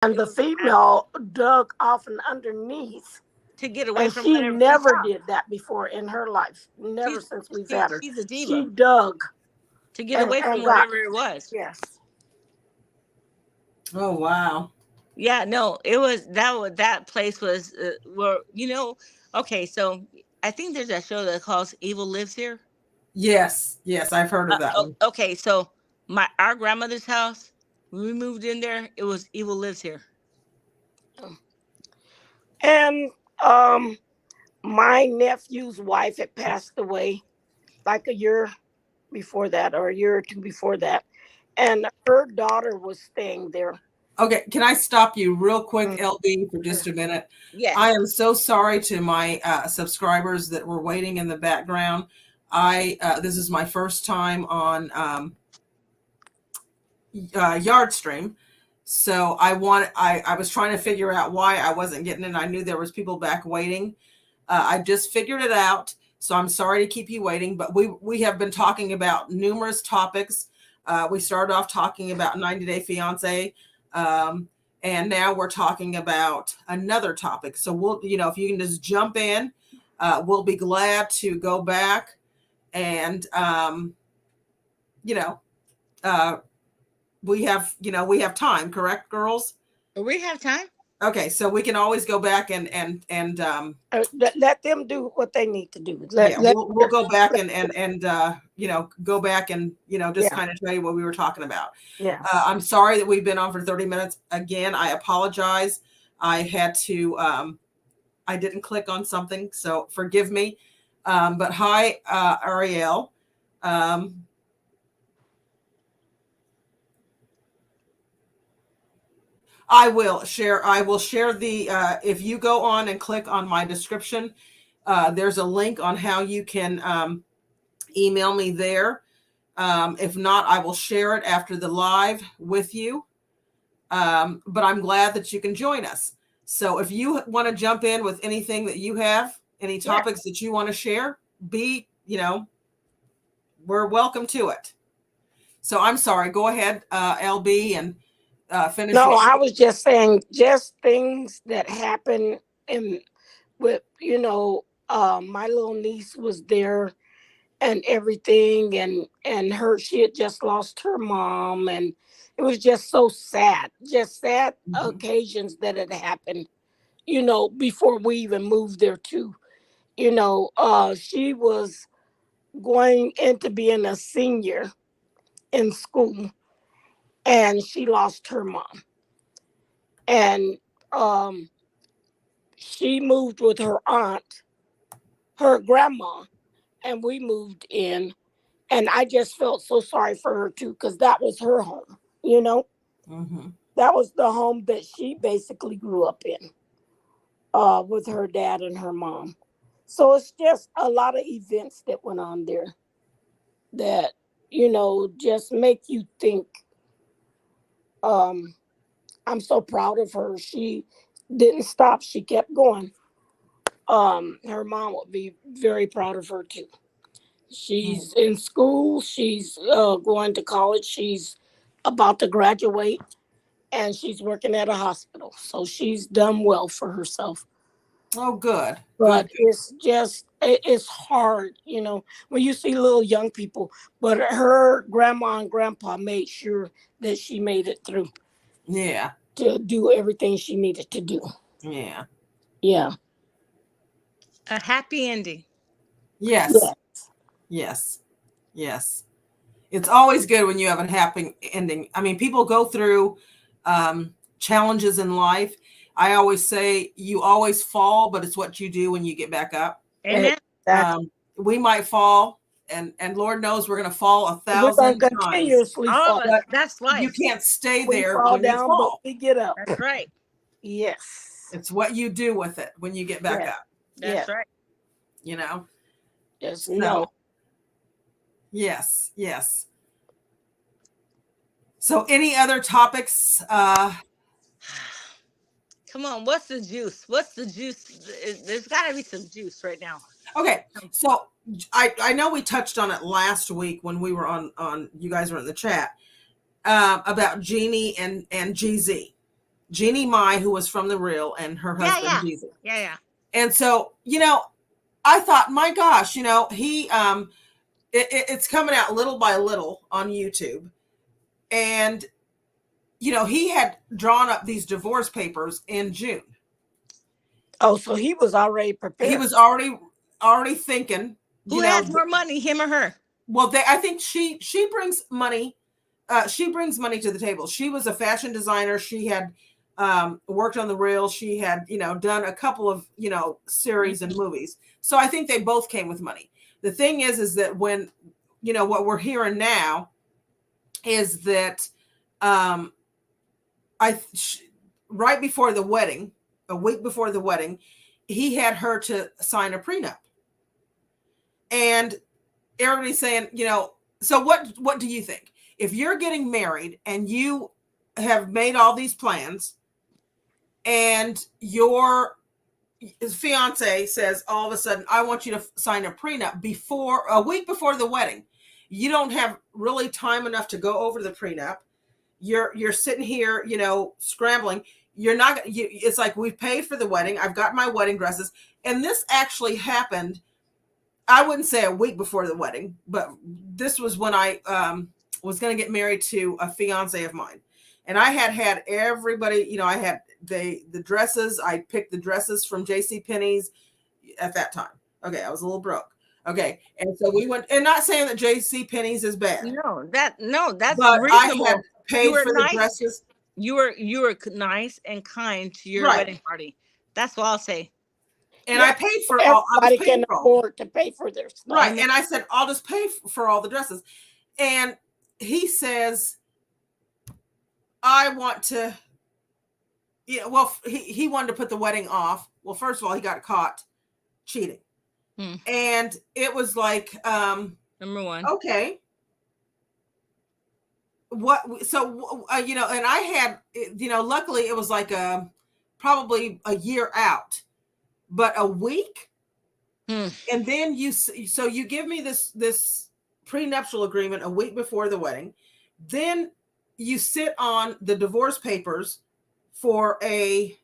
and It the was female dug off and underneath. to get away And from she whatever she never saw. did that before in her life. Never She's since we've had her. she's a She diva dug to get away from and got, whatever it was. yes. Oh, wow. Yeah, no, it was that place was where Okay, so I think there's a show that calls Evil Lives Here. Yes. Yes. I've heard of that one. Okay, so our grandmother's house, when we moved in there, it was Evil Lives Here. And um, my nephew's wife had passed away like a year before that, or a year or two before that, and her daughter was staying there. Okay, can I stop you real quick, Mm. LB, for just a minute? Yes. I am so sorry to my subscribers that were waiting in the background. This is my first time on Yardstream, so I was trying to figure out why I wasn't getting it. I knew there was people back waiting. I just figured it out, so I'm sorry to keep you waiting. But we have been talking about numerous topics. We started off talking about 90 Day Fiance. And now we're talking about another topic. So if you can just jump in, we'll be glad to go back and, uh, we have time, correct, girls? We have time. Okay. So we can always go back and, Let them do what they need to do. yeah, Let we'll go back and go back and, just yeah, kind of tell you what we were talking about. yeah. I'm sorry that we've been on for 30 minutes. Again, I apologize. I had to, I didn't click on something, so forgive me. But hi, Ariel. I will share the, if you go on and click on my description, there's a link on how you can email me there. If not, I will share it after the live with you. But I'm glad that you can join us. So if you want to jump in with anything that you have, any topics that you want to share, we're welcome to it. So I'm sorry. Go ahead, LB, and finish. No, I was just saying, just things that happen in with my little niece was there and everything, and she had just lost her mom, and it was just so sad, just sad occasions that had happened, before we even moved there too. She was going into being a senior in school, and she lost her mom, and um she moved with her aunt, her grandma, and we moved in. And I just felt so sorry for her too, because that was her home, that was the home that she basically grew up in, with her dad and her mom. So it's just a lot of events that went on there that, just make you think. um I'm so proud of her. She didn't stop, she kept going. Her mom would be very proud of her too. She's in school. She's going to college. She's about to graduate, and she's working at a hospital. So she's done well for herself. Oh, good. But Good. it's hard, when you see little young people. But her grandma and grandpa made sure that she made it through Yeah. to do everything she needed to do. Yeah. Yeah. A happy ending. Yes. Yeah. Yes. Yes. It's always good when you have a happy ending. I mean, people go through challenges in life. I always say you always fall, but it's what you do when you get back up. Amen. Exactly. We might fall, and Lord knows we're going to fall We're going 1,000 to times. continuously Oh, fall. But that's you life. can't stay We there fall when you down, but fall. we get up. That's right. Yes. It's what you do with it when you get back Yeah. up. That's Yeah. right. Just So, know. yes, yes. So any other topics? Come on, what's the juice? What's the juice? There's got to be some juice right now. Okay, so I know we touched on it last week when we were on you guys were in the chat, about Jeannie and GZ. Jeannie Mai, who was from The Real, and her Yeah, husband yeah, Diesel. yeah. And so, I thought, my gosh, he it's coming out little by little on YouTube. And he had drawn up these divorce papers in June. Oh, so he was already He prepared. was already thinking, Who has more money, him or her? well, I think she brings money. She brings money to the table. She was a fashion designer. She had worked on The Real. She had, done a couple of, series and movies. So I think they both came with money. The thing is that when, what we're hearing now is that right before the wedding, a week before the wedding, he had her to sign a prenup. And everybody's saying, so what do you think? If you're getting married and you have made all these plans and your fiance says all of a sudden, I want you to sign a prenup a week before the wedding, you don't have really time enough to go over the prenup. You're sitting here, scrambling. You're not, it's like, we've paid for the wedding. I've got my wedding dresses. And this actually happened, I wouldn't say a week before the wedding, but this was when I was going to get married to a fiance of mine. And I had everybody, I had the dresses. I picked the dresses from JCPenney's at that time. Okay. I was a little broke. Okay. And so we went, and not saying that JCPenney's is bad. No, that's but reasonable. I had paid for nice. the dresses. You were nice and kind to your wedding party. That's what I'll say. And I paid for all. Everybody can afford to pay for their stuff. Right. And I said, I'll just pay for all the dresses. And he says, I want to, he wanted to put the wedding off. Well, first of all, he got caught cheating. And it was like, number one. Okay. So, and I had, luckily it was like probably a year out, but a week. And then you give me this prenuptial agreement a week before the wedding. Then you sit on the divorce papers for a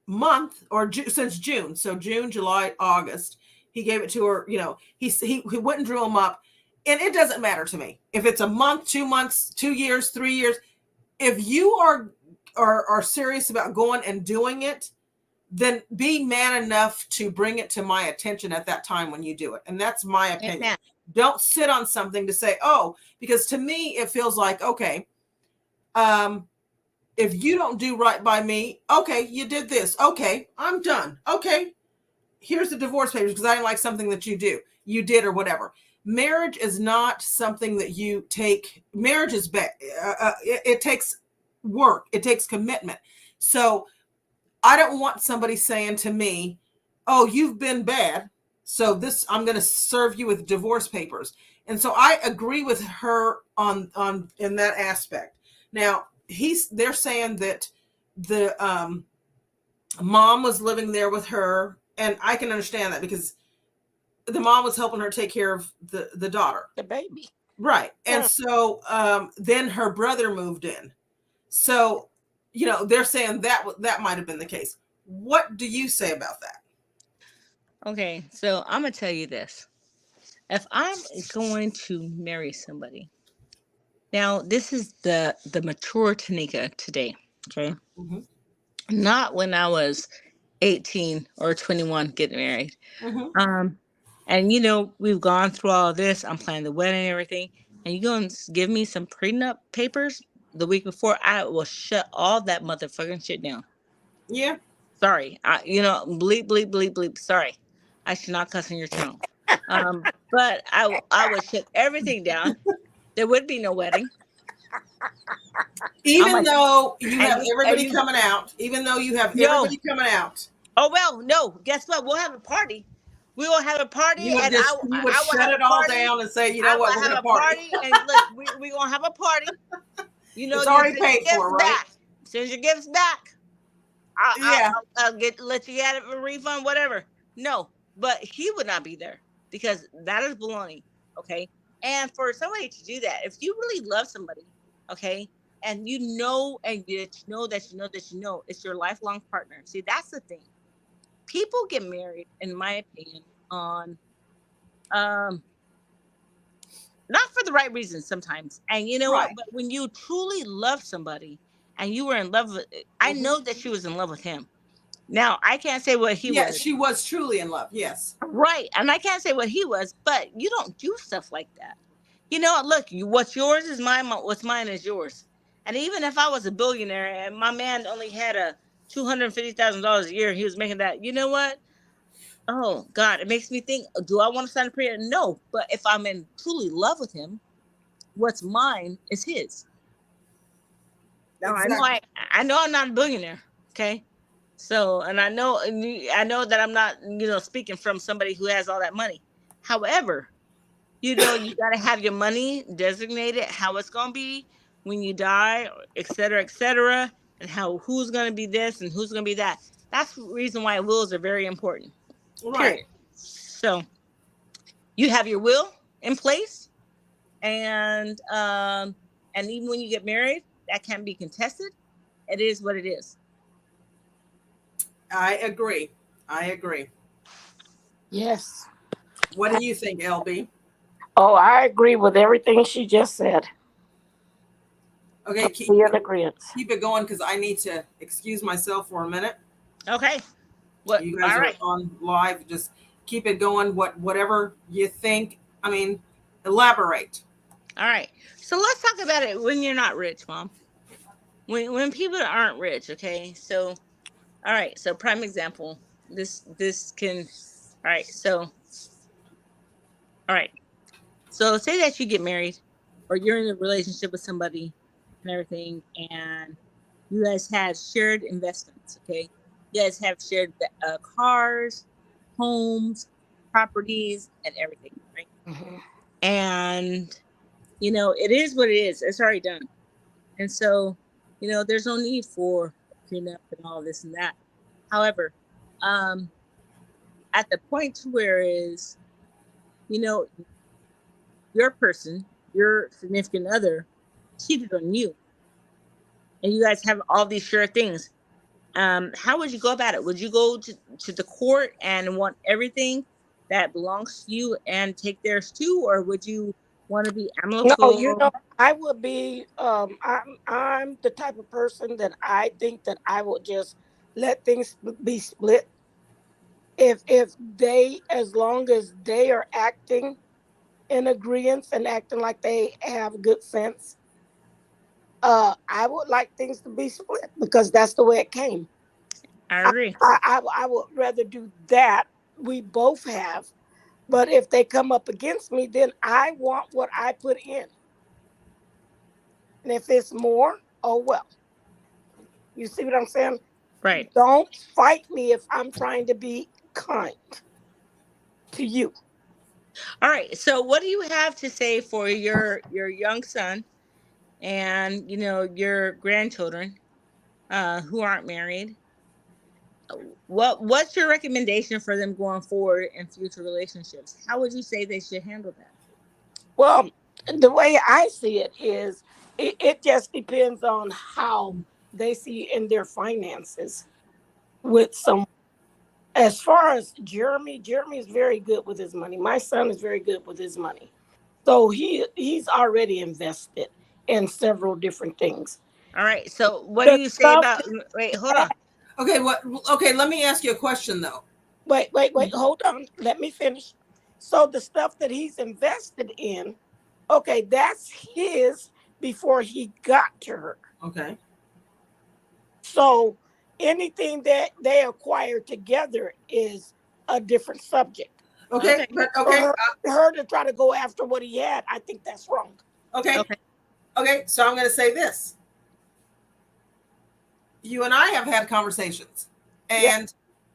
month or since June. So June, July, August, he gave it to her. He went and drew them up. And it doesn't matter to me if it's a month, 2 months, 2 years, 3 years. If you are serious about going and doing it, then be man enough to bring it to my attention at that time when you do it. And that's my opinion. Amen. Don't sit on something to say, because to me, it feels like, okay, if you don't do right by me, okay, you did this. Okay, I'm done. Okay, here's the divorce papers because I didn't like something that you did or whatever. Marriage is not something that you take. Marriage is bad. It takes work. It takes commitment. So I don't want somebody saying to me, oh, you've been bad, so I'm going to serve you with divorce papers. And so I agree with her on in that aspect. Now, they're saying that the mom was living there with her, and I can understand that because the mom was helping her take care of the daughter. The baby. Right. And so then her brother moved in. So, they're saying that might have been the case. What do you say about that? Okay, so I'm going to tell you this. If I'm going to marry somebody, now this is the mature Tanika today, okay? Mm-hmm. Not when I was 18 or 21 getting married. Mm-hmm. And we've gone through all of this. I'm planning the wedding and everything. And you go and give me some prenup papers the week before, I will shut all that motherfucking shit down. Yeah. Sorry. Bleep, bleep, bleep, bleep. Sorry. I should not cuss on your channel. But I would shut everything down. There would be no wedding. Even though you have everybody coming out. Even though you have everybody coming out. Oh, well, no. Guess what? We'll have a party. We will have a party. You would shut it all down and say, what, we're going to party. And look, we're going to have a party. It's already paid for, right? Send your gifts back. I'll let you get a refund, whatever. No, but he would not be there because that is baloney, okay? And for somebody to do that, if you really love somebody, okay, and you know, and that you know that you know that you know it's your lifelong partner. See, that's the thing. People get married, in my opinion, on um not for the right reasons sometimes. And you know what? Right. But when you truly love somebody and you were in love with, I Mhm. know that she was in love with him. Now I can't say what he Yeah, was. she was truly in love. Yes. Right. And I can't say what he was, but you don't do stuff like that. You know, look, what's yours is mine, what's mine is yours. And even if I was a billionaire and my man only had a $250,000 a year, he was making that, you know what? Oh God, it makes me think, do I want to sign a prayer? No. But if I'm in truly love with him, what's mine is his. Now Exactly. I know I'm not a billionaire. Okay. So, and I know that I'm not, speaking from somebody who has all that money. However, you got to have your money designated how it's going to be when you die, et cetera, and who's going to be this and who's going to be that. That's the reason why wills are very important. Right. Period. So, you have your will in place, and even when you get married, that can be contested. It is what it is. I agree. I agree. Yes. What do you think, LB? Oh, I agree with everything she just said. Okay, Totally in agreement. keep it going because I need to excuse myself for a minute. Okay. What? You guys All are right. on live. Just keep it going. Whatever you think. I mean, elaborate. All right. So let's talk about it when you're not rich, Mom. When people aren't rich, okay? So, all right. So prime example. This can. All right. So, all right. So say that you get married, or you're in a relationship with somebody, and everything, and you guys have shared investments. Okay. You guys have shared cars, homes, properties, and everything, right? Mhm. And it is what it is. It's already done. And so, there's no need for prenup and all this and that. However, um, at the point to where is, you know, your person, your significant other, cheated on you, and you guys have all these sure things. How would you go about it? Would you go to the court and want everything that belongs to you and take theirs too, or would you want to be No, amicable? I would be I'm the type of person that I think that I would just let things be split. If they, as long as they are acting in agreement and acting like they have good sense, I would like things to be split because that's the way it came. I I, agree. I would rather do that. We both have. But if they come up against me, then I want what I put in. And if it's more, oh well. You see what I'm saying? Right. Don't fight me if I'm trying to be kind to you. All right. So, what do you have to say for your young son and your grandchildren who aren't married? What's your recommendation for them going forward in future relationships? How would you say they should handle that? Well, the way I see it is it just depends on how they see in their finances with some. As far as Jeremy is very good with his money. My son is very good with his money. So he's already invested in several different things. All right. So, what do The you say stuff about? that Wait, hold on. Okay. What? Okay. Let me ask you a question though. wait, hold on. Let me finish. So the stuff that he's invested in, okay, that's his before he got to her. Okay. So anything that they acquire together is a different subject. Okay. Okay. But For okay. her to try to go after what he had, I think that's wrong. Okay. Okay. Okay. So I'm going to say this. You and I have had conversations, Yeah. and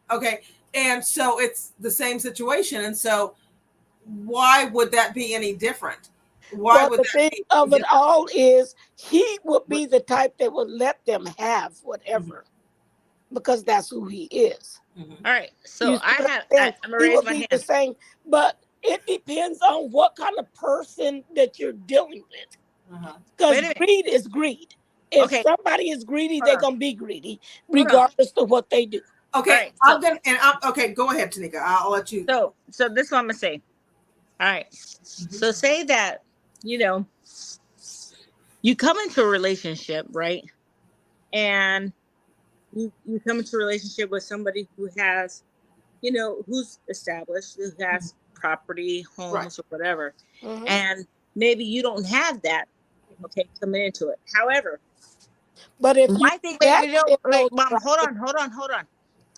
okay, and so it's the same situation, and so why would that be any different? Why Well, would the that thing be any of it different? all is he would be the type that would let them have Mhm, whatever because that's who he is. mhm. All right. So You see what I'm saying? I'm gonna He raise would my be the hand. same, but it depends on what kind of person that you're dealing with. Uh-huh. Because Wait a minute. greed is greed. if Okay, somebody is greedy, hold they're on. gonna be greedy, Hold on. regardless of what they do. Okay, All right, I'm gonna and I'm okay. Go ahead, Tanika. I'll let you. So this is what I'm gonna say. All right. So say that, you know, you come into a relationship, right? And you come into a relationship with somebody who has, who's established, who has property, Right. homes, or whatever. Mhm. And maybe you don't have that, okay, coming into it. However, But if you my thing, invest in like, those Mom, hold properties, on.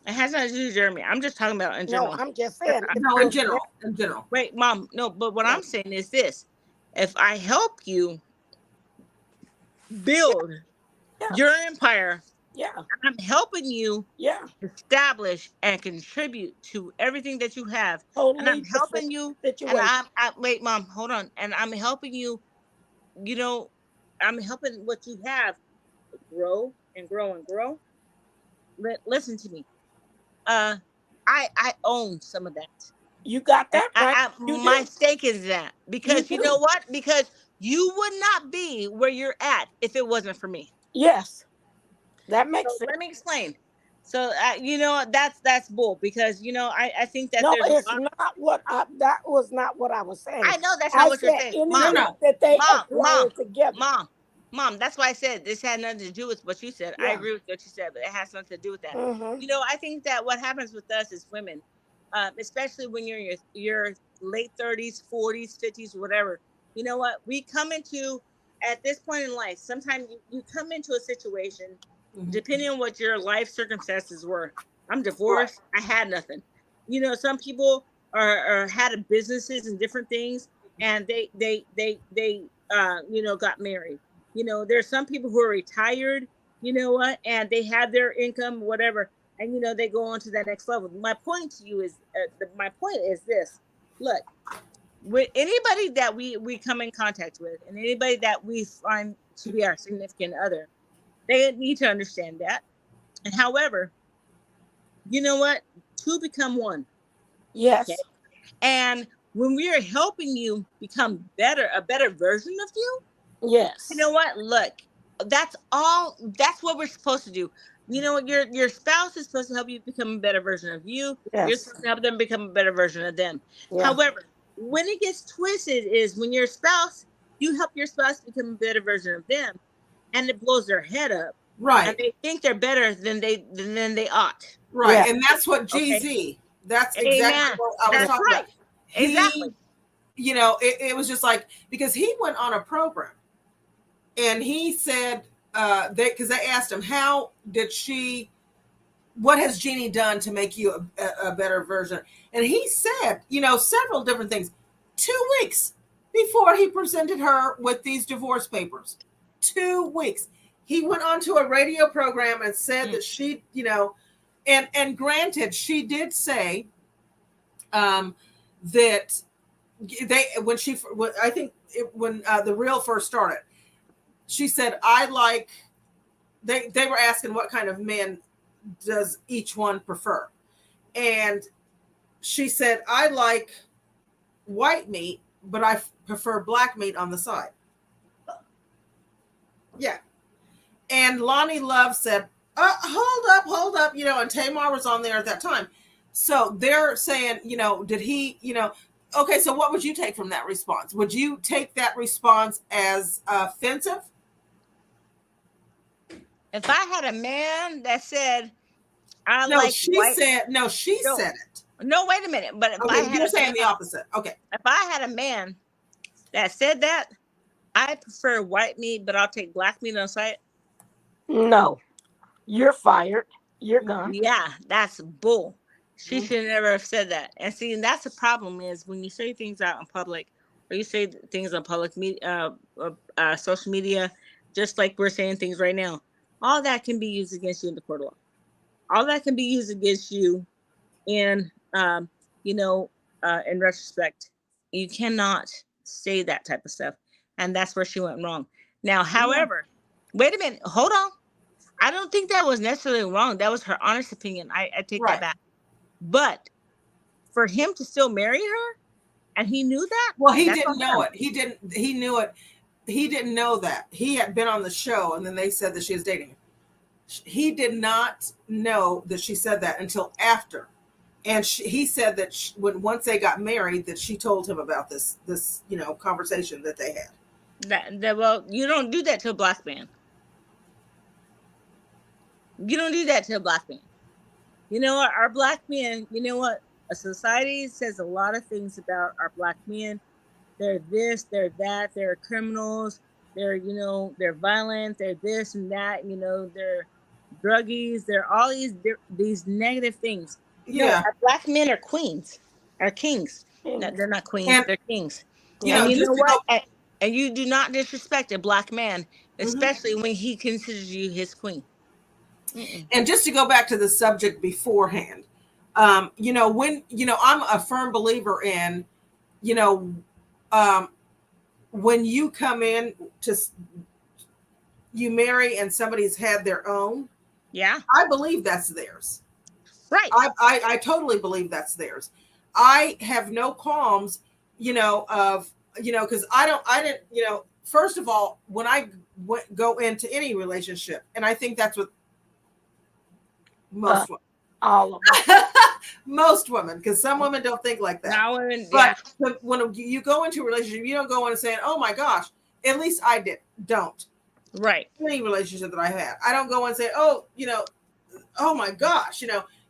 It has nothing to do with Jeremy. I'm just talking about in no, general. I'm just saying. If No, you in invest, general, in general. Wait, Mom, no, but what yeah, I'm saying is this. If I help you build yeah, your empire, yeah, I'm helping you yeah, establish and contribute to everything that you have. And I'm totally different helping you, and situation. wait, Mom, hold on. And I'm helping you, you know, I'm helping what you have grow and grow and grow. Listen to me. Uh, I own some of that. You got And that right. You my do. stake is that, You because you know do. what? Because you would not be where you're at if it wasn't for me. Yes, that So makes sense. let me explain. So that's bull, because I think that No, there's a it's lot. not what I. That was not what I was saying. I know that's not I what you're said saying, No, Mom. anything no. that they Mom, acquire together. Mom, Mom. That's why I said this had nothing to do with what you said. I Yeah. agree with what you said, but it has something to do with that. Mm-hmm. I think that what happens with us as women, especially when you're in your late 30s, 40s, 50s, whatever. You know what? We come into at this point in life. Sometimes you come into a situation, depending on what your life circumstances were. I'm Right. divorced. I had nothing. Some people are had businesses and different things, and they got married. There's some people who are retired. You know what? And they have their income, whatever, and they go on to that next level. My point to you is, my point is this: look, with anybody that we come in contact with, and anybody that we find to be our significant other, they need to understand that. And however, you know what? Two become one. Okay. Yes. And when we are helping you become better, a better version of you, you Yes. know what? Look, that's all. That's what we're supposed to do. You know what? Your spouse is supposed to help you become a better version of you. You're Yes. supposed to help them become a better version of them. Yeah. However, when it gets twisted is when your spouse, you help your spouse become a better version of them, and it blows their head up, and Right. they think they're better than they ought. Right. Yeah. And that's what Okay. GZ, that's exactly Amen. what I was That's talking right. about. Exactly. He, it was just like, because he went on a program and he said, because they asked him, what has Jeannie done to make you a better version? And he said, several different things. 2 weeks before he presented her with these divorce papers, 2 weeks, he went on to a radio program and said that she, and granted, she did say that when the reel first started, she said, they were asking what kind of men does each one prefer, and she said, I like white meat, but I prefer black meat on the side. Yeah. And Lonnie Love said, hold up, and Tamar was on there at that time. So they're saying, did he, okay, so what would you take from that response? Would you take that response as offensive? If I had a man that said, I No, like she white. said it. No, wait a minute. But if I Okay, had you're a saying man, the opposite. Okay. if I had a man that said that, I prefer white meat, but I'll take black meat on the side. No. You're fired. You're gone. Yeah, that's bull. She Mhm. should never have said that. And see, and that's the problem is when you say things out in public, or you say things on public media, social media, just like we're saying things right now, all that can be used against you in the court of law. All that can be used against you in, in retrospect. You cannot say that type of stuff, and that's where she went wrong. Now, however, wait a minute, hold on. I don't think that was necessarily wrong. That was her honest opinion. I take that Right. back. But for him to still marry her, and he knew that, Well, he that's didn't on know him. it. He knew it he didn't know that. He had been on the show, and then they said that she was dating him. He did not know that she said that until after. And he said that once they got married, that she told him about this conversation that they had. Well, you don't do that to a black man. You don't do that to a black man. You know what? Our black men, you know what? A society says a lot of things about our black men. They're this, they're that, they're criminals, they're violent, they're this and that, they're druggies, they're all these negative things. Yeah. Our black men are queens, are kings. No, they're not queens, they're kings. And you know what? And you do not disrespect a black man, especially when he considers you his queen. And just to go back to the subject beforehand, I'm a firm believer in, when you come in you marry and somebody's had their own. Yeah. I believe that's theirs. Right. I totally believe that's theirs. I have no qualms, because I didn't, first of all, when I go into any relationship, and I think that's what most women, all of them. most women, because some women don't think like that. No, women, but when you go into a relationship, you don't go in and saying, "Oh my gosh," at least I don't. Right. Any relationship that I had, I don't go and say, "Oh, oh my gosh,"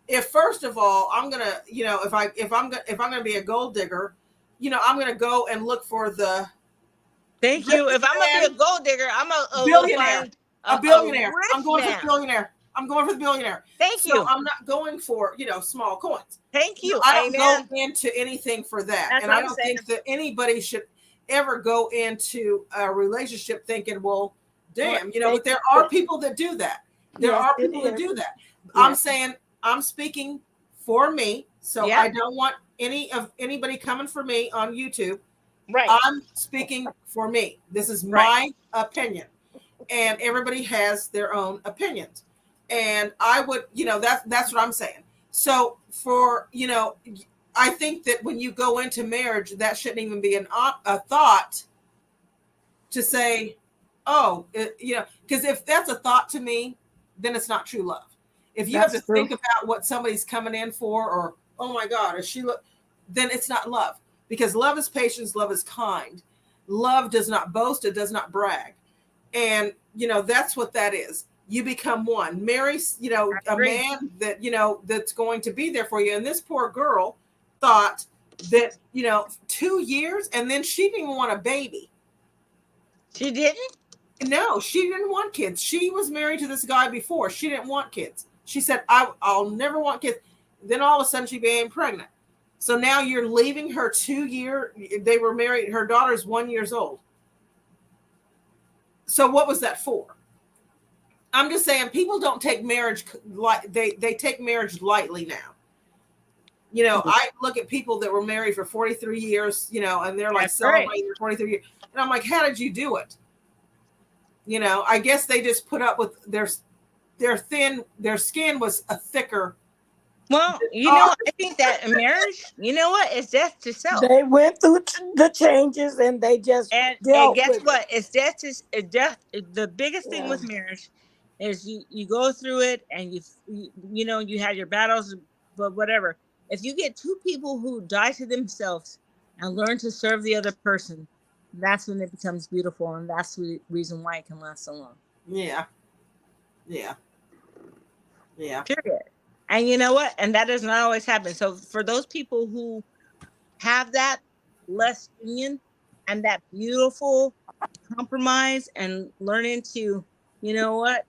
If first of all, I'm gonna, if I'm gonna be a gold digger, I'm gonna go and look for the. Thank you. If I'm gonna be a gold digger, I'm a billionaire. A billionaire. I'm going for the billionaire. I'm going for the billionaire. Thank you. So I'm not going for small coins. Thank you. I don't go into anything for that, That's and I don't think that anybody should ever go into a relationship thinking, "Well, damn," But there are people that do that. There are people that do that. Yeah. I'm speaking for me, so I don't want anybody coming for me on YouTube. Right. I'm speaking for me. This is my opinion, and everybody has their own opinions. And I would, that's what I'm saying. So I think that when you go into marriage, that shouldn't even be a thought to say, oh, because if that's a thought to me, then it's not true love. If you have to think about what somebody's coming in for, or, oh my God, is she then it's not love, because love is patience. Love is kind. Love does not boast. It does not brag. And, that's what that is. You become one. Marry, a man that, that's going to be there for you. And this poor girl thought that, 2 years, and then she didn't even want a baby. She didn't? No, she didn't want kids. She was married to this guy before. She didn't want kids. She said, I'll never want kids. Then all of a sudden she became pregnant. So now you're leaving her 2 years. They were married. Her daughter's 1 year old. So what was that for? I'm just saying, people don't take marriage like they take marriage lightly now. I look at people that were married for 43 years, and they're like celebrating their 43 years. And I'm like, how did you do it? I guess they just put up with their skin was a thicker. Well, I think that in marriage, it's death to self. They went through the changes, and they just and guess what? It's death to death. The biggest thing with marriage is you go through it, and you have your battles, but whatever. If you get two people who die to themselves and learn to serve the other person, that's when it becomes beautiful, and that's the reason why it can last so long. Yeah. Period. And you know what? And that does not always happen. So for those people who have that less union and that beautiful compromise and learning to, die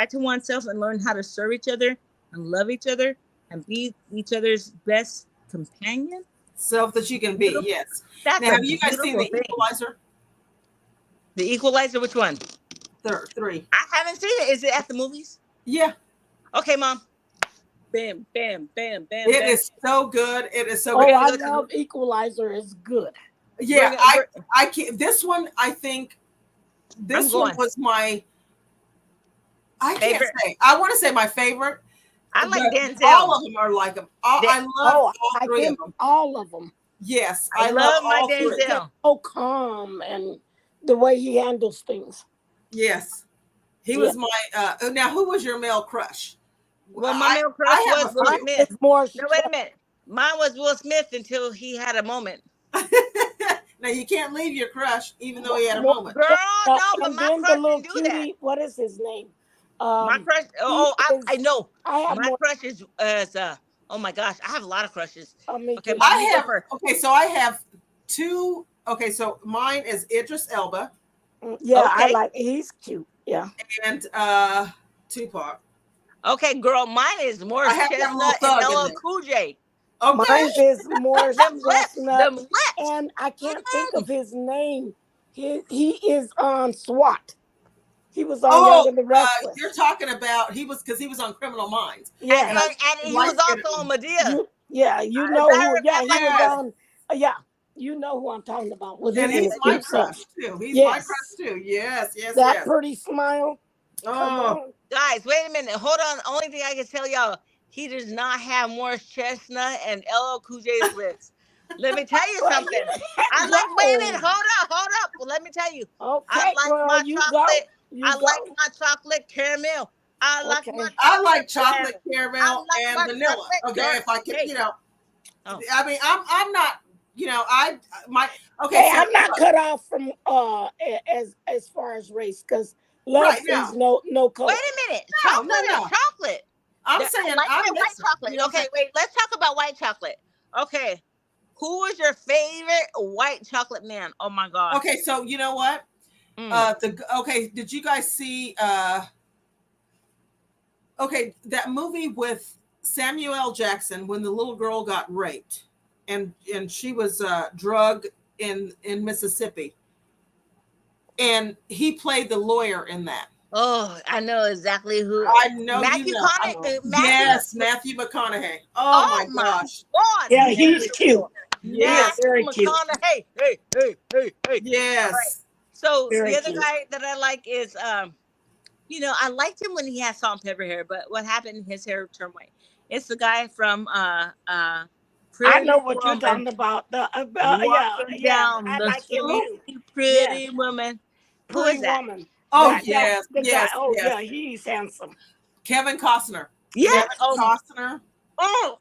to oneself and learn how to serve each other and love each other and be each other's best companion. Self that you can be, yes. Now, have you guys seen The Equalizer? The Equalizer, which one? 3. I haven't seen it. Is it at the movies? Yeah. Okay, Mom. Bam, bam, bam, bam. It is so good. It is so good. I love Equalizer. Is good. Yeah, I can't. This one, I think, one was my. I can't say. I want to say my favorite. I like Denzel. All of them are like them. I love all 3 of them. All of them. Yes, I love my Denzel. So calm and the way he handles things. Yes. He Yeah. was my now who was your male crush? Well, my male crush I have was a Will few. Smith. It's more. No, wait a minute. Mine was Will Smith until he had a moment. Now you can't leave your crush even though he had a more- moment. Girl, no, but and my then the crush little didn't do that. cutie. What is his name? My crush. he I know. I have My more. crush is oh my gosh, I have a lot of crushes. Me Okay, too. but I let me go have first. okay, so I have two. Okay, so mine is Idris Elba Yeah, I Okay. like. He's cute. Yeah. and Tupac. Okay, girl, mine is Morris I have to have a little Chestnut and thug in LL there. Cool J. Okay. Mine is more Them lips, chestnut, them lips. and I can't think of his name. He is on SWAT. He was on Young Oh, and the Restless. you're talking about because he was on Criminal Minds. Yeah. And he was also on Medea. You know Is that who? her- Yeah, that's he like was Yes. on. Yeah, you know who I'm talking about. With And his he's my cute self. crush too. He's my Yes. crush too. Yes, yes, That yes. pretty smile. Come Oh, on. Guys, wait a minute. Hold on. Only thing I can tell y'all, he does not have Morris Chestnut and LL Cool J's lips. Let me tell you something. I like. Wait a minute. Hold up. Well, let me tell you. Okay, I like girl, my you chocolate. go. I like my chocolate caramel. I like Okay. my. I like chocolate caramel I like and my vanilla. chocolate Okay, dark if I can, cake. Oh. I mean, I'm not, okay. Hey, So I'm not cut off from as far as race because love Right, sees no color. Wait a minute. No, Chocolate no. is chocolate. I'm I saying like I'm my white mixing, chocolate. you know what I'm Okay, wait. Let's talk about white chocolate. Okay. Who was your favorite white chocolate man? Oh my gosh. Okay, so you know what? Did you guys see that movie with Samuel L. Jackson when the little girl got raped and she was drugged in Mississippi, and he played the lawyer in that. Oh, I know exactly who. I know Matthew you know. Yes, Matthew McConaughey. Oh my gosh. God. Yeah, he's cute. Yes. very Matthew cute. McConaughey. Hey. Yes. All right. So Very the other cute. guy that I like is I liked him when he had salt and pepper hair, but what happened? His hair turned white. It's the guy from I know what you're talking about. Walking down I the like him too. street, pretty woman. Who Pretty is that? woman. Oh The yes, guy. yes, Oh yes. yeah, he's handsome. Kevin Costner. Yes. Kevin Costner. Oh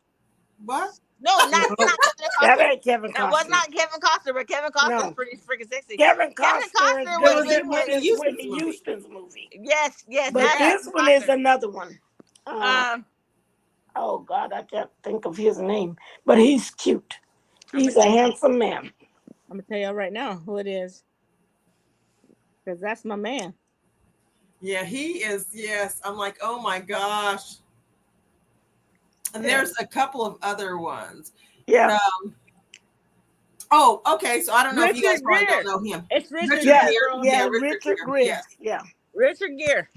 What? no, not Kevin That Costner. ain't Kevin Costner. That was not Kevin Costner, but Kevin Costner's No. pretty freaking sexy. Kevin Costner was was in in Whitney Whitney movie. Houston's movie. Yes, But that's this Kevin one is Costner. another one. Oh God, I can't think of his name. But he's cute. He's a handsome man. I'm gonna tell you right now who it is, because that's my man. Yeah, he is. Yes, I'm like, oh my gosh. And there's a couple of other ones. Yeah. Oh, okay. So I don't know if you guys Richard probably Gere. don't know him. It's Richard Yeah, Gere. yeah, Richard Richard Gere, Gere. yes. Yeah. Richard Gere.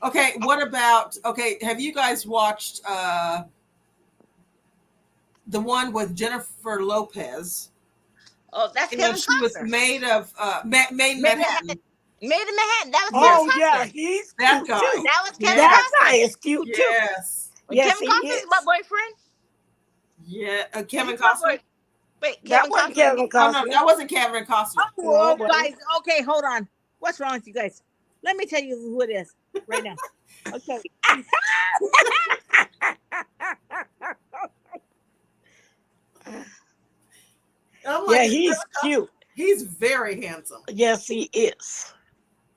Okay, what about have you guys watched the one with Jennifer Lopez? Oh, that's You Kevin know, she was Costner. made of made in Manhattan. Made in Manhattan. That was Oh Kevin yeah, Costner. he's That cute guy. too. That was Kevin That Costner. guy is cute too. Yes. Yes, Kevin he Costner is. is my boyfriend. Yeah, Kevin He's my Costner. boy- Wait, That Kevin wasn't Costner. Kevin Oh Costner. no, that wasn't Kevin Costner. Oh, No, guys. Okay, hold on. What's wrong with you guys? Let me tell you who it is right now. Okay. I'm Yeah, like, he's cute. he's very handsome. Yes, he is.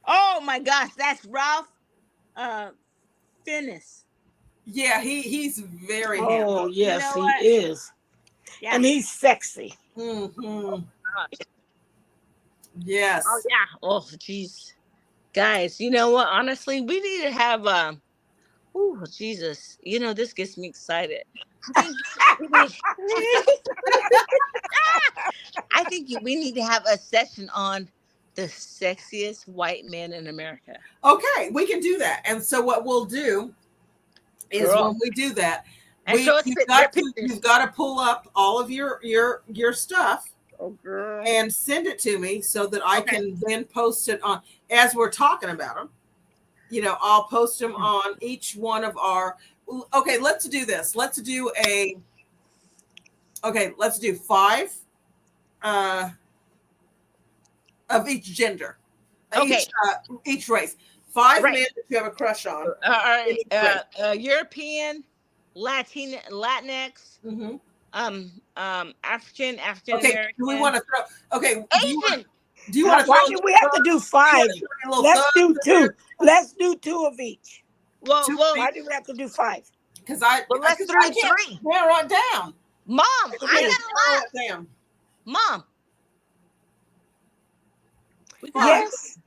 Oh my gosh, that's Ralph Fiennes. Yeah, he's very Oh handsome. yes, know he what? is. Yeah. And he's sexy. Mm-hmm. Yes. Oh yeah. Oh jeez. Guys, you know what? Honestly, we need to have oh Jesus. You know, this gets me excited. I think we need to have a session on the sexiest white men in America. Okay, we can do that. And so what we'll do is Girl. when we do that, And show us you've their got to pull up all of your stuff Oh girl. and send it to me so that I can then post it on as we're talking about them. You know, I'll post them on each one of our. Okay, let's do this. Let's do 5. of each gender, Okay. each race. 5 Right. men that you have a crush on. All right. Each race. European, Latinx, Mm-hmm. African Okay. American, Do we want to throw? Okay. Asian. Do you want to throw? Why do we have to do 5? Let's do 2. Let's do 2 of each. Well, Why do we have to do 5? Because let's do I can't 3. narrow it down. Mom, I Okay, got a lot. down. Mom. We got Yes.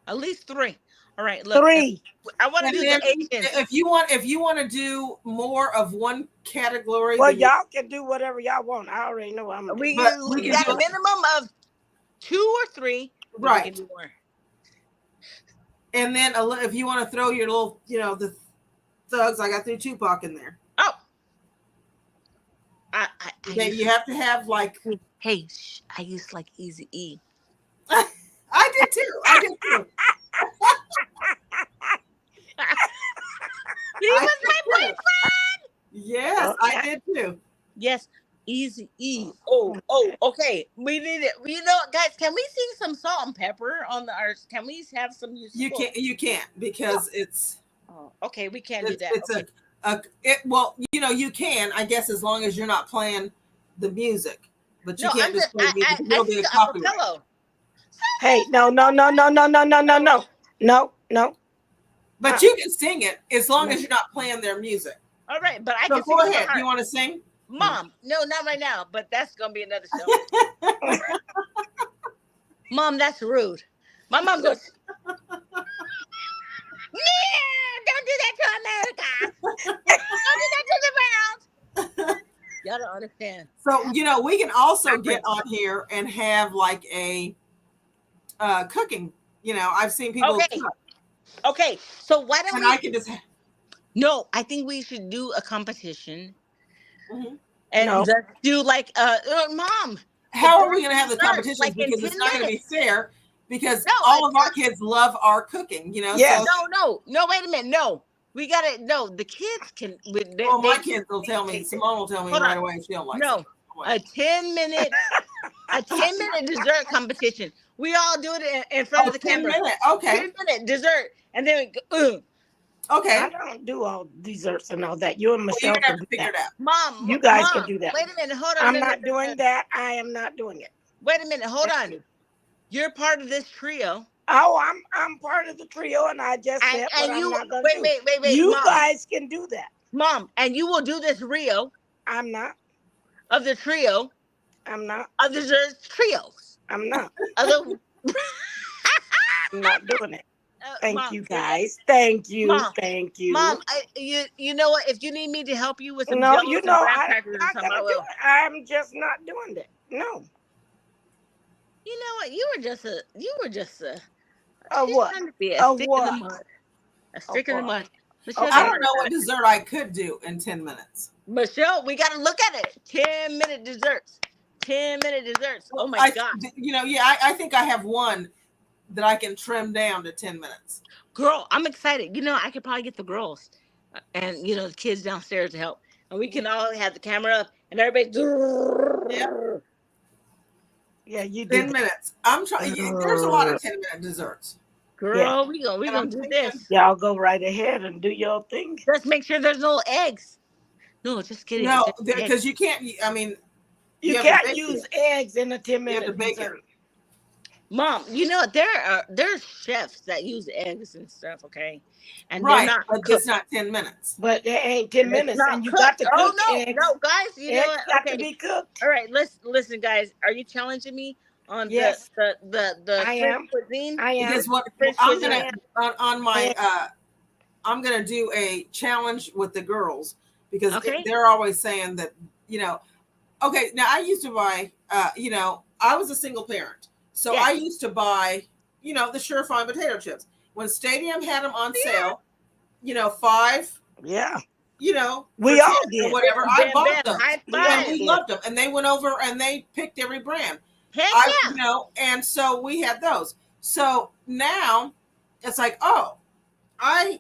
at least 3. All right, look. 3. I want to And do then the Asians. if you want to do more of one category, Well, then y'all can do whatever y'all want. I already know what I'm gonna do. We can got do a it. minimum of 2 or 3. but we Right. can do more. And then if you want to throw your little, the thugs, I got through Tupac in there. Oh. Okay, you have to have like. Hey, I used like Easy E. I did too. He was my boyfriend. Yes, I did too. Yes, Easy E. Oh, okay. We need it. You know, guys, can we sing some Salt and Pepper on ours? Can we have some useful? You can't because it's. Oh, okay, we can't do that. It's okay. you can, I guess, as long as you're not playing the music, but you can't just play music. I It'll be a sing copyright. acapella. Hey, no. But you can sing it as long as you're not playing their music. All right, but I So can sing go it ahead. from You heart. want to sing? Mom, no, not right now, but that's gonna be another show. Mom, that's rude. My mom goes, yeah, don't do that to America. Don't do that to the world. Y'all don't understand. So we can also get on here and have like a cooking. I've seen people Okay. cook, Okay, so why don't and we? I can just. No, I think we should do a competition Mhm. and No. just do like Mom. How are we going to have the Starts, competitions? like, in Because it's 10 not going to be fair. Because No, all of our kids love our cooking. Yes. So, No, wait a minute. No, we gotta. No, the kids can. my kids will tell me. Simone will tell me Hold right on. away. She don't like. No, something. I'm a 10-minute, a 10-minute dessert competition. We all do it in front of the 10 camera. minutes. Okay. 10-minute dessert, and then we go, Okay. I don't do all desserts and all that. You and Well, you're Michelle gonna can have to do figure that. it out. Mom. You guys Mom, can do that. Wait a minute. Hold on. I'm No, not no, no, doing no. that. I am not doing it. Wait a minute. Hold Thank on. you. You're part of this trio. Oh, I'm part of the trio, and I just said what I'm not gonna do. Wait. You Mom. guys can do that. Mom, and you will do this Rio I'm not. of the trio I'm not. of the dessert trios. I'm not. Of the, I'm not doing it. Thank Mom, you, guys. Thank you. Mom, Thank you. Mom, you know what? If you need me to help you with some No, Jell-O, you some know graham I'm crackers or not something, I gonna do will. it. I'm just not doing it. No. You know what? You were just a A she's what? trying to be a A stick in what? the mud. A stick in the what? mud. Michelle, I don't know what dessert I could do in 10 minutes. Michelle, we gotta look at it. 10-minute desserts. 10-minute desserts. Oh my God. I think I have one that I can trim down to 10 minutes. Girl, I'm excited. I could probably get the girls and the kids downstairs to help. And we can all have the camera up and everybody. Yep. Yeah, you 10 do. minutes. I'm trying. There's a lot of 10-minute desserts. Girl, we gonna do this. Y'all go right ahead and do your thing. Just make sure there's no eggs. No, just kidding. No, because you can't. I mean, You have to can't bake use it. eggs in a You have to 10-minute bake it. dessert. Mom, there's chefs that use eggs and stuff, okay? And Right, they're not but cooked. it's not 10 minutes. But it ain't 10 It's minutes, not and you cooked. got to cook eggs. No, guys, you know Eggs what? got Okay. to be cooked. All right, listen, guys. Are you challenging me on Yes. the I French am. cuisine? I am. Because what French I'm cuisine. gonna on my I'm gonna do a challenge with the girls because Okay. they're always saying that Okay, now I used to buy I was a single parent, so Yes. I used to buy the Surefine potato chips when Stadium had them on sale. 5. Yeah. We We all all did. whatever. I Bam, bought bam, them. high And five. we loved them, and they went over and they picked every brand. Heck yeah. And so we had those. So now it's like, oh, I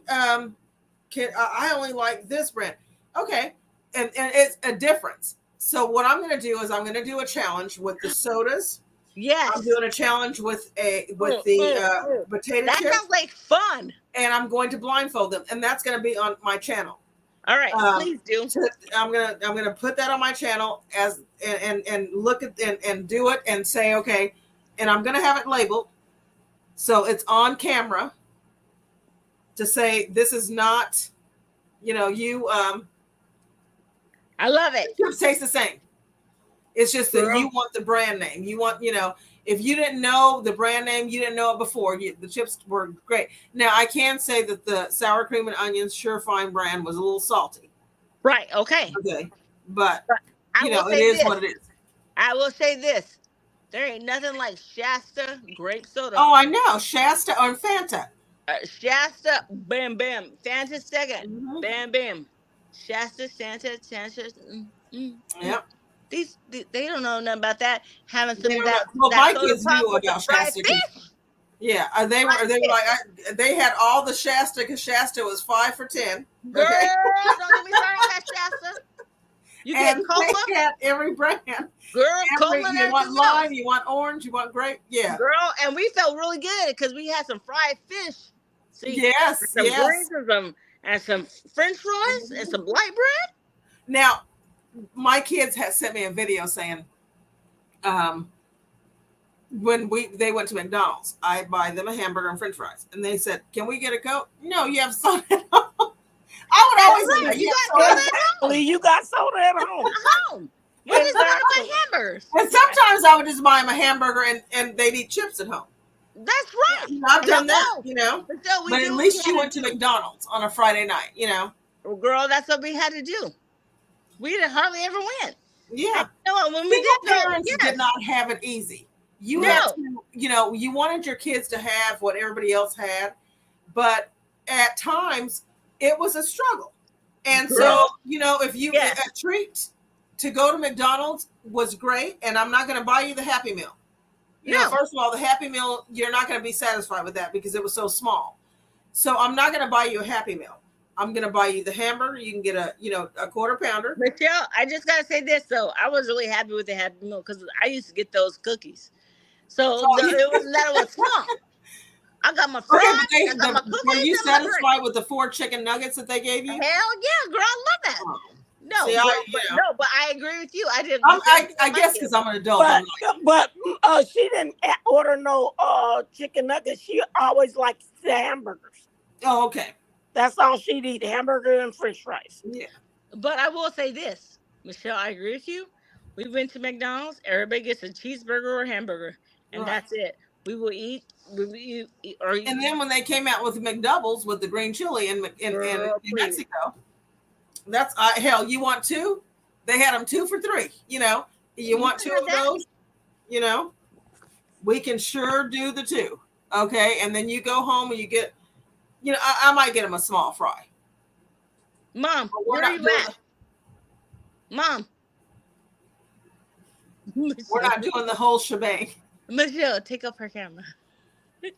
only like this brand. Okay, and it's a difference. So what I'm going to do is I'm going to do a challenge with the sodas Yes. I'm doing a challenge with Mm, the potato That chips, sounds like fun. and I'm going to blindfold them, and that's going to be on my channel. All right, please do. I'm gonna put that on my channel as and look at and do it and say okay, and I'm gonna have it labeled so it's on camera to say this is not, you I love it. chips taste the same. It's just that Girl. you want the brand name. You want, if you didn't know the brand name, you didn't know it before. The chips were great. Now I can say that the sour cream and onions Surefine brand was a little salty. Right. Okay. Okay, but I will it say is this. what it is. I will say this. There ain't nothing like Shasta grape soda. Oh, I know. Shasta or Fanta. Shasta, bam, bam. Fanta second, Mhm. bam, bam. Shasta, Santa. Yep. They don't know nothing about that. Having some They of don't that. know. Well, that my soda kids pop knew with the about fried Shasta. fish. Yeah, they were like they had all the Shasta because Shasta was 5 for $10. Girl, Okay, don't get me started on that Shasta. You get and cola, they had every brand. girl, cola and You want everything lime, else. you want orange, you want grape. Yeah. Girl, and we felt really good because we had some fried fish. See, Yes. some Yes. greens and some French fries and some light bread. Now, my kids had sent me a video saying, when they went to McDonald's, I buy them a hamburger and French fries, and they said, "Can we get a Coke?" No, you have soda at home. I would always say that. You You got have soda soda. at home. You got soda at home. Home. What is that about hamburgers? And sometimes I would just buy them a hamburger and they'd eat chips at home. That's right. I've done that, But at least you went to McDonald's on a Friday night, Well, girl, that's what we had to do. We didn't hardly ever win. Yeah. When we did parents did not have it easy. You had to, you wanted your kids to have what everybody else had, but at times it was a struggle. And so, if you a treat to go to McDonald's was great, and I'm not going to buy you the Happy Meal. First of all, the Happy Meal, you're not going to be satisfied with that because it was so small. So I'm not going to buy you a Happy Meal. I'm going to buy you the hamburger. You can get a quarter pounder. Michelle, I just got to say this, though. I was really happy with the Happy Meal because I used to get those cookies. So it wasn't that it was small. I got my fries. Were you satisfied with the 4 chicken nuggets that they gave you? Hell yeah, girl. I love that. No, but I agree with you. I didn't. I guess because I'm an adult. But she didn't order no chicken nuggets. She always liked the hamburgers. Oh, okay. That's all she'd eat: hamburger and French fries. Yeah. But I will say this, Michelle. I agree with you. We went to McDonald's. Everybody gets a cheeseburger or hamburger, and that's it. We will eat. And then when they came out with McDoubles with the green chili in Mexico, that's hell. You want 2? They had them 2 for $3. You want 2 of those? We can sure do the 2. Okay, and then you go home and you get, I might get them a small fry. Mom, where are you at? Mom, we're not doing the whole shebang. Michelle, take up her camera. Let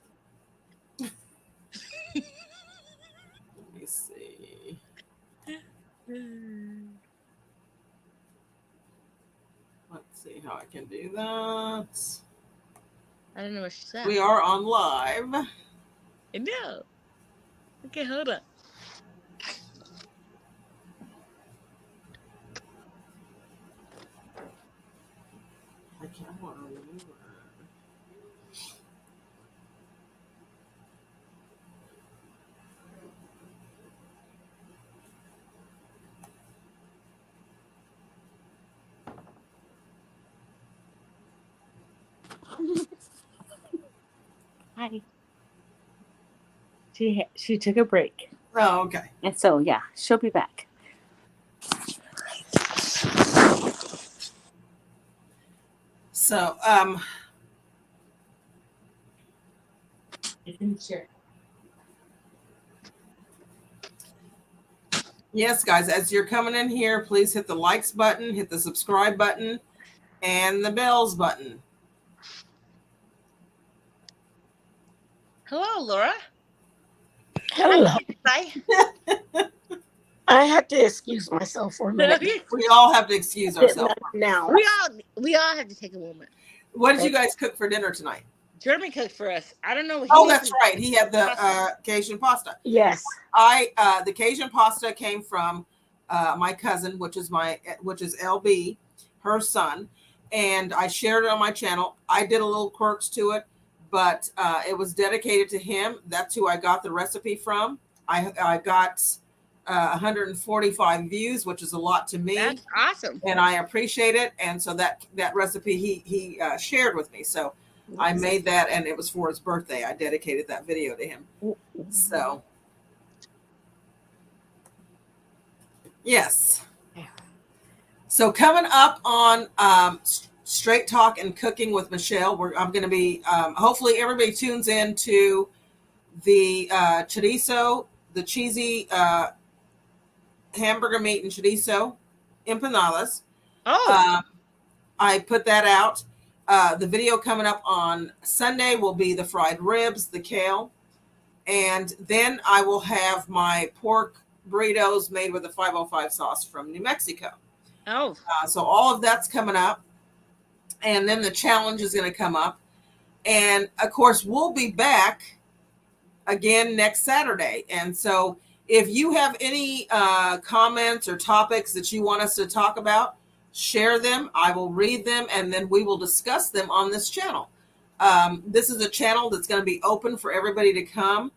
me see. Let's see how I can do that. I don't know what she said. We are on live. I know. Okay, hold up. I can't want to remember. Hi. She took a break. Oh, okay. And so yeah, she'll be back. So Sure. yes, guys, as you're coming in here, please hit the likes button, hit the subscribe button, and the bells button. Hello, Laura. Hello. Hi. I had to excuse myself for a minute. We all have to excuse ourselves now. We all have to take a moment. What did you guys cook for dinner tonight? Jeremy cooked for us. I don't know. Oh, that's right. He had the Cajun pasta. Yes. The Cajun pasta came from my cousin, which is LB, her son, and I shared it on my channel. I did a little quirks to it, but it was dedicated to him. That's who I got the recipe from. I got 145 views, which is a lot to me. That's awesome, and I appreciate it. And so that recipe he shared with me. So I made that, and it was for his birthday. I dedicated that video to him. So, yes. So coming up on Straight Talk and Cooking with Michelle, I'm going to be, hopefully everybody tunes in to the chorizo, the cheesy hamburger meat and chorizo empanadas. Oh. I put that out. The video coming up on Sunday will be the fried ribs, the kale, and then I will have my pork burritos made with a 505 sauce from New Mexico. Oh. So all of that's coming up, and then the challenge is going to come up, and of course we'll be back again next Saturday. And so if you have any comments or topics that you want us to talk about, share them. I will read them, and then we will discuss them on this channel. This is a channel that's going to be open for everybody to come.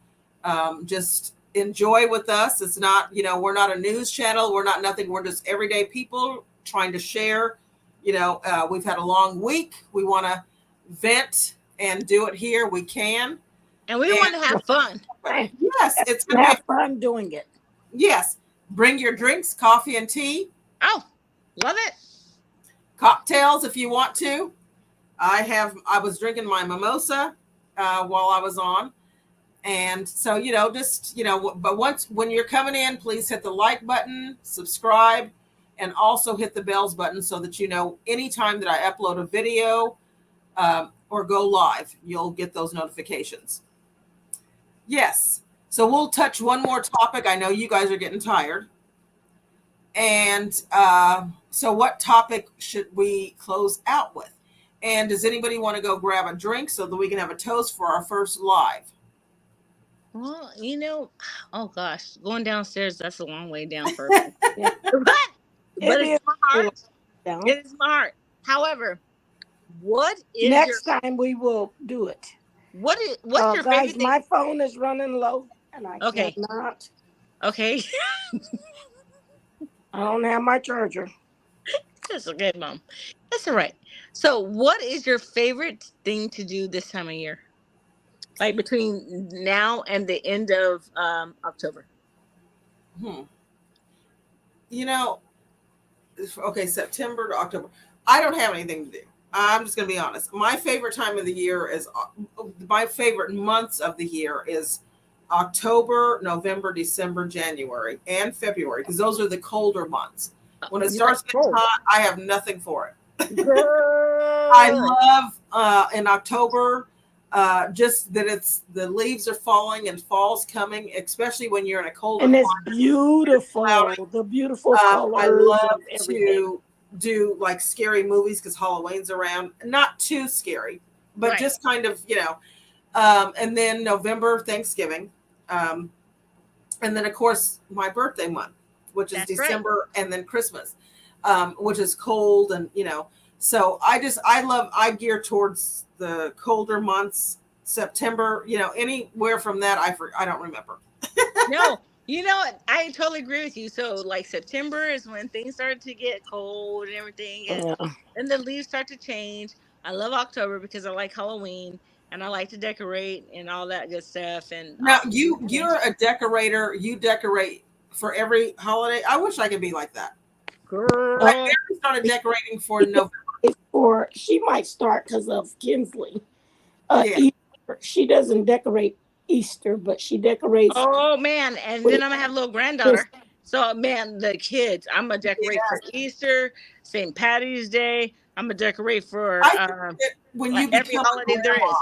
Just enjoy with us. It's not, we're not a news channel. We're not nothing. We're just everyday people trying to share. We've had a long week. We want to vent and do it here. We can. And we want to have fun. Yes, it's going to have fun doing it. Yes. Bring your drinks, coffee and tea. Oh, love it. Cocktails if you want to. I was drinking my mimosa while I was on. And so, but when you're coming in, please hit the like button, subscribe, and also hit the bells button so that anytime that I upload a video or go live, you'll get those notifications. Yes. So we'll touch one more topic. I know you guys are getting tired. And so what topic should we close out with? And does anybody want to go grab a drink so that we can have a toast for our first live? Well, oh gosh, going downstairs, that's a long way down for me. Yeah. But it's my heart. Yeah. It is my heart. However, what is next time we will do it. What's your guys, favorite thing? my phone is running low and I cannot. Okay. I don't have my charger. That's okay, Mom. That's all right. So what is your favorite thing to do this time of year? Like between now and the end of October? Okay, September to October. I don't have anything to do. I'm just going to be honest. My favorite time of the year my favorite months of the year is October, November, December, January, and February, because those are the colder months. When it starts getting hot, I have nothing for it. Girl. I love in October, just that the leaves are falling and fall's coming, especially when you're in a colder and it's climate. beautiful. The beautiful colors. I love to do like scary movies because Halloween's around. Not too scary, but just kind of, and then November, Thanksgiving. And then of course my birthday month, which is December, and then Christmas, which is cold. And, so I gear towards the colder months, September, anywhere from that. I don't remember. No, I totally agree with you. So like September is when things start to get cold and everything, and the leaves start to change. I love October because I like Halloween and I like to decorate and all that good stuff. And now you're a decorator. You decorate for every holiday. I wish I could be like that. Girl, I never started decorating for November. She might start because of Kinsley. Easter. She doesn't decorate Easter, but she decorates. Oh man! And then I'm gonna have a little granddaughter. So man, the kids, I'm gonna decorate for Easter, St. Patty's Day. I'm gonna decorate for when you every holiday there is.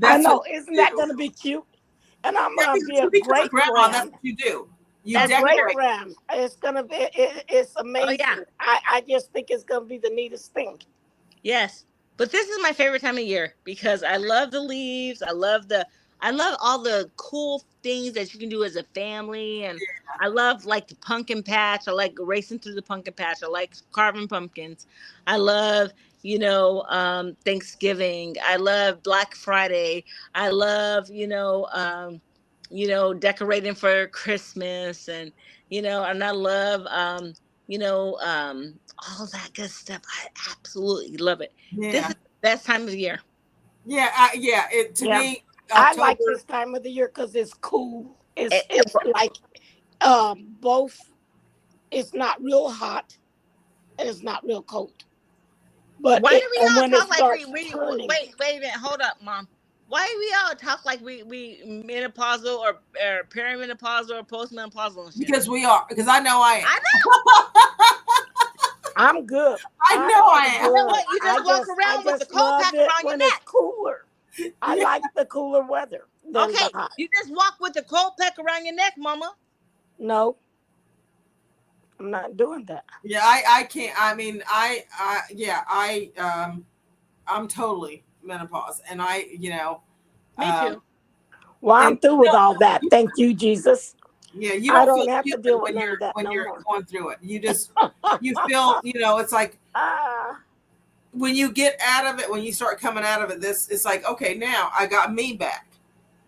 I know, isn't that gonna be cute? And I'm gonna be a great grandma. That's what you do. You That's decorate. great grand. It's gonna be. It's amazing. Oh, yeah. I just think it's gonna be the neatest thing. Yes. But this is my favorite time of year because I love the leaves. I love all the cool things that you can do as a family, and I love like the pumpkin patch. I like racing through the pumpkin patch. I like carving pumpkins. I love, Thanksgiving. I love Black Friday. I love, decorating for Christmas, and I love all that good stuff. I absolutely love it. This Yeah. is the best time of the year. Yeah. Yeah. To Yeah. me, I like October. this time of the year because it's cool. Eh, It's like both. It's not real hot and it's not real cold. But Why do we and all when it talk like starts we turning, wait a minute, hold up, Mom. Why do we all talk like we menopausal or perimenopausal or postmenopausal and shit? Because we are. Because I know I am. I know. I'm good. I know I You am. know what? You just walk I around with the just cold love pack it around your when it's neck. cooler. I Yeah. like the cooler weather than Okay, the hot. you just walk with the cold pack around your neck, Mama. No, I'm not doing that. Yeah, I can't. I mean, I'm totally menopause, and Me um, too. Well, and I'm through with all that. Thank you, Jesus. yeah, you I don't feel don't have to stupid deal when with none of that no you're more. going through it. You feel, it's like Ah, when you get out of it, when you start coming out of it, it's like, okay, now I got me back.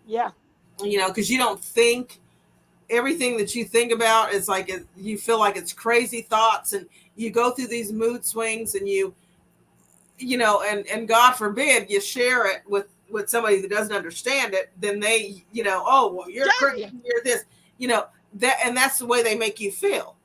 yeah. Because you don't think everything that you think about is like you feel like it's crazy thoughts, and you go through these mood swings, and and God forbid you share it with somebody that doesn't understand it, then they, oh, well, you're crazy, Yeah. you're this, that's the way they make you feel.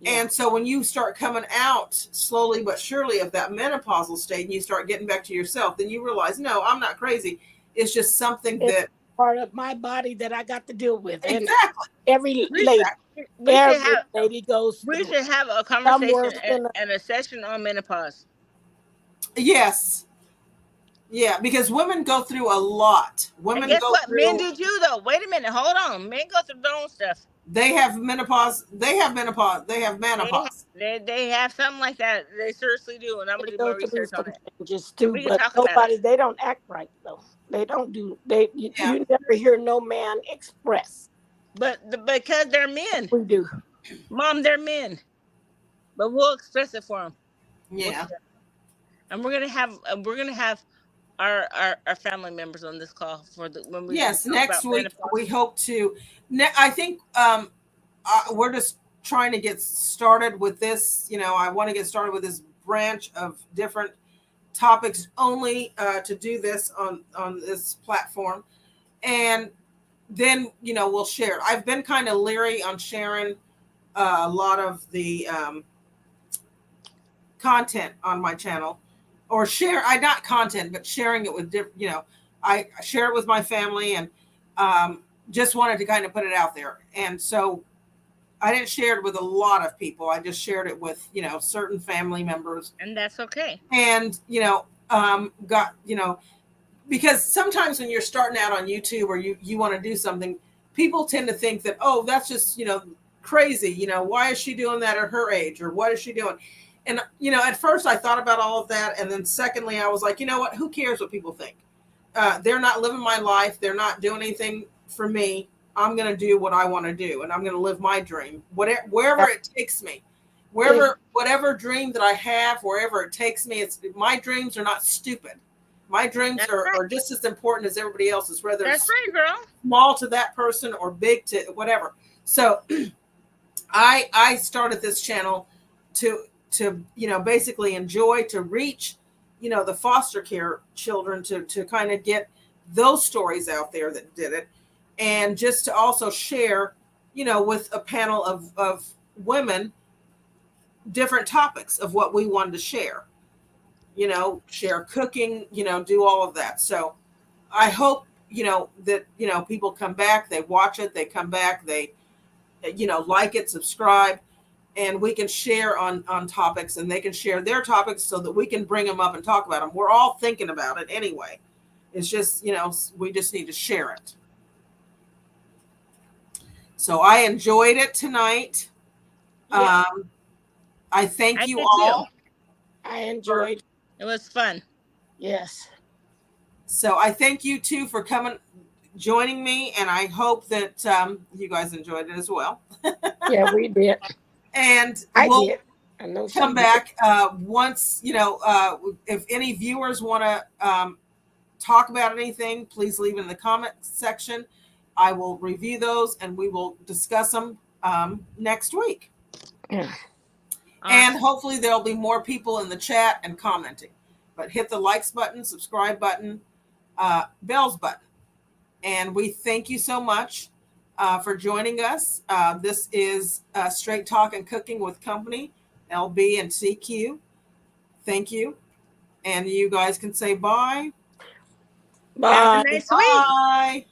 Yeah. And so when you start coming out slowly but surely of that menopausal state, and you start getting back to yourself, then you realize, no, I'm not crazy. It's just something It's that part of my body that I got to deal with. And exactly. every We lady, we should every have lady goes we through should have a some conversation worse than and a session on menopause. Yes. Yeah, because women go through a lot. And Women guess go what? Men through, do too, though. Wait a minute. Hold on. Men go through their own stuff. they have menopause, they have menopause, they have They menopause. they have something like that. They seriously do, and I'm gonna they do my go through research on some it. changes too, We can but talk about it. nobody, they don't act right though. They don't do Yeah. you never hear no man express. Because they're men, We do. Mom, they're men. But we'll express it for them. Yeah. And we're gonna have our family members on this call for when we Yes, talk next about week we menopause. hope to. I think we're just trying to get started with this. I want to get started with this branch of different topics only to do this on this platform, and then we'll share. I've been kind of leery on sharing a lot of the content on my channel, or I not content, but sharing it with different. I share it with my family, and just wanted to kind of put it out there. And so I didn't share it with a lot of people. I just shared it with certain family members, And that's okay. and got because sometimes when you're starting out on YouTube, or you want to do something, people tend to think that, oh, that's just crazy. Why is she doing that at her age, or what is she doing? And at first I thought about all of that, and then secondly I was like, you know what? Who cares what people think? They're not living my life. They're not doing anything for me. I'm going to do what I want to do, and I'm going to live my dream, wherever it takes me, whatever dream that I have, wherever it takes me. My dreams are not stupid. My dreams That's are right. just as important as everybody else's, whether That's it's right, girl. small to that person or big to whatever. So I started this channel to basically enjoy, to reach the foster care children, to kind of get those stories out there that did it, and just to also share with a panel of women different topics of what we wanted to share, share cooking, do all of that. So I hope that people come back, they watch it, they come back, they like it, subscribe, and we can share on topics, and they can share their topics so that we can bring them up and talk about them. We're all thinking about it anyway. It's just we just need to share it. So I enjoyed it tonight. Yeah. I thank I you did all. too. I enjoyed. It was fun. Yes. So I thank you two for coming, joining me, and I hope that you guys enjoyed it as well. Yeah, we did. And I we'll did. I know she come did. back once, if any viewers want to talk about anything, please leave it in the comment section. I will review those and we will discuss them next week. Yeah. And hopefully there'll be more people in the chat and commenting. But hit the likes button, subscribe button, bells button. And we thank you so much for joining us. This is Straight Talk and Cooking with Company, LB and CQ. Thank you. And you guys can say bye. Have a Bye. nice week. Bye.